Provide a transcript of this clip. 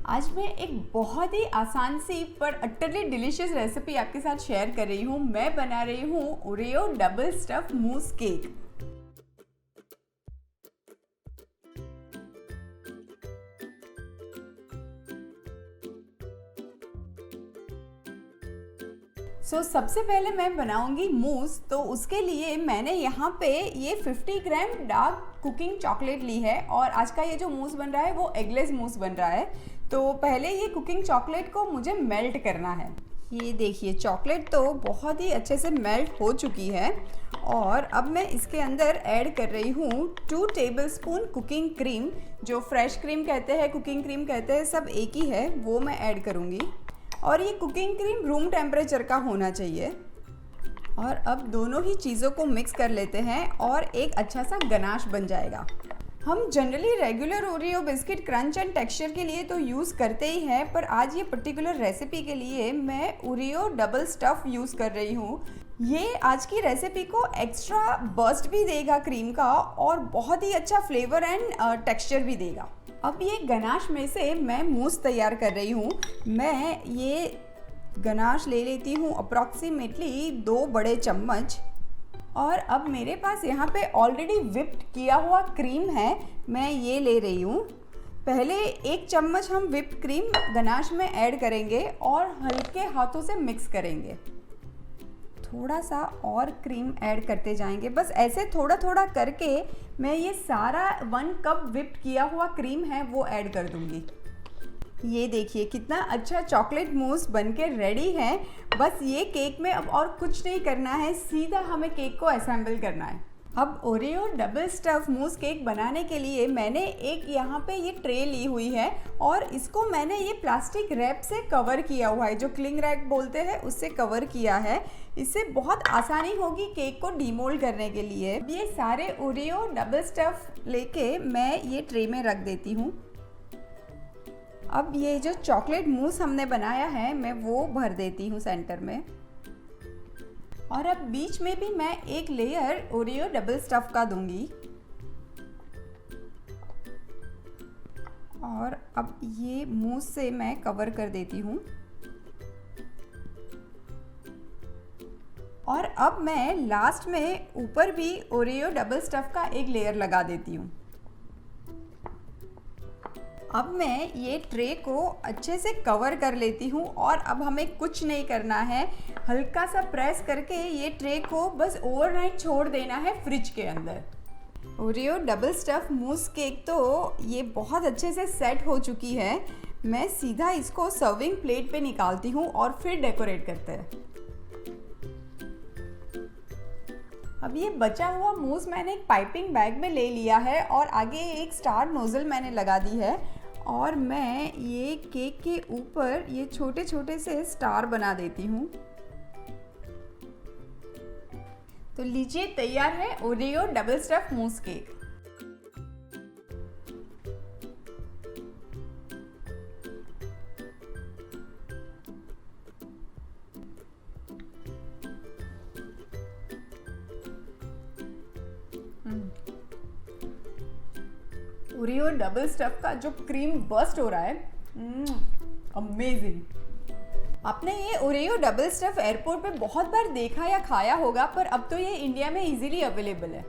आज मैं एक बहुत ही आसान सी पर अटरली डिलीशियस रेसिपी आपके साथ शेयर कर रही हूँ। मैं बना रही हूँ ओरियो डबल स्टफ मूस केक। सबसे पहले मैं बनाऊंगी मूस। तो उसके लिए मैंने यहाँ पे ये 50 ग्राम डार्क कुकिंग चॉकलेट ली है और आज का ये जो मूस बन रहा है वो एगलेस मूस बन रहा है। तो पहले ये कुकिंग चॉकलेट को मुझे मेल्ट करना है। ये देखिए चॉकलेट तो बहुत ही अच्छे से मेल्ट हो चुकी है और अब मैं इसके अंदर ऐड कर रही हूँ 2 टेबलस्पून कुकिंग क्रीम। जो फ्रेश क्रीम कहते हैं, कुकिंग क्रीम कहते हैं, सब एक ही है, वो मैं ऐड करूँगी। और ये कुकिंग क्रीम रूम टेम्परेचर का होना चाहिए। और अब दोनों ही चीज़ों को मिक्स कर लेते हैं और एक अच्छा सा गनाश बन जाएगा। हम generally regular Oreo biscuit crunch and texture के लिए तो यूज़ करते ही हैं, पर आज ये पर्टिकुलर रेसिपी के लिए मैं ओरियो डबल स्टफ़ यूज़ कर रही हूँ। ये आज की रेसिपी को एक्स्ट्रा बर्स्ट भी देगा क्रीम का और बहुत ही अच्छा फ्लेवर एंड टेक्सचर भी देगा। अब ये गनाश में से मैं मूस तैयार कर रही हूँ। मैं ये गनाश ले लेती हूँ अप्रॉक्सीमेटली 2 बड़े चम्मच। और अब मेरे पास यहाँ पे ऑलरेडी विप्ड किया हुआ क्रीम है, मैं ये ले रही हूँ। पहले 1 चम्मच हम विप्ड क्रीम गनाश में ऐड करेंगे और हल्के हाथों से मिक्स करेंगे। थोड़ा सा और क्रीम ऐड करते जाएंगे, बस ऐसे थोड़ा थोड़ा करके मैं ये सारा 1 कप विप्ड किया हुआ क्रीम है वो ऐड कर दूंगी। ये देखिए कितना अच्छा चॉकलेट मूस बनके रेडी है। बस ये केक में अब और कुछ नहीं करना है, सीधा हमें केक को असेंबल करना है। अब ओरियो डबल स्टफ मूस केक बनाने के लिए मैंने एक यहाँ पे ये ट्रे ली हुई है और इसको मैंने ये प्लास्टिक रैप से कवर किया हुआ है, जो क्लिंग रैप बोलते हैं उससे कवर किया है। इससे बहुत आसानी होगी केक को डीमोल्ड करने के लिए। अब ये सारे ओरियो डबल स्टफ लेके मैं ये ट्रे में रख देती हूँ। अब ये जो चॉकलेट मूस हमने बनाया है मैं वो भर देती हूँ सेंटर में। और अब बीच में भी मैं एक लेयर ओरियो डबल स्टफ का दूंगी। और अब ये मूस से मैं कवर कर देती हूँ। और अब मैं लास्ट में ऊपर भी ओरियो डबल स्टफ का एक लेयर लगा देती हूँ। अब मैं ये ट्रे को अच्छे से कवर कर लेती हूँ और अब हमें कुछ नहीं करना है, हल्का सा प्रेस करके ये ट्रे को बस ओवरनाइट छोड़ देना है फ्रिज के अंदर। ओरियो डबल स्टफ मूस केक तो ये बहुत अच्छे से सेट हो चुकी है। मैं सीधा इसको सर्विंग प्लेट पे निकालती हूँ और फिर डेकोरेट करते हैं। अब ये बचा हुआ मूस मैंने एक पाइपिंग बैग में ले लिया है और आगे एक स्टार नोजल मैंने लगा दी है और मैं ये केक के ऊपर ये छोटे छोटे से स्टार बना देती हूँ। तो लीजिए तैयार है ओरियो डबल स्टफ मूस केक। ओरियो डबल स्टफ का जो क्रीम बर्स्ट हो रहा है, अमेजिंग। आपने ये ओरियो डबल स्टफ एयरपोर्ट पे बहुत बार देखा या खाया होगा, पर अब तो ये इंडिया में इजीली अवेलेबल है।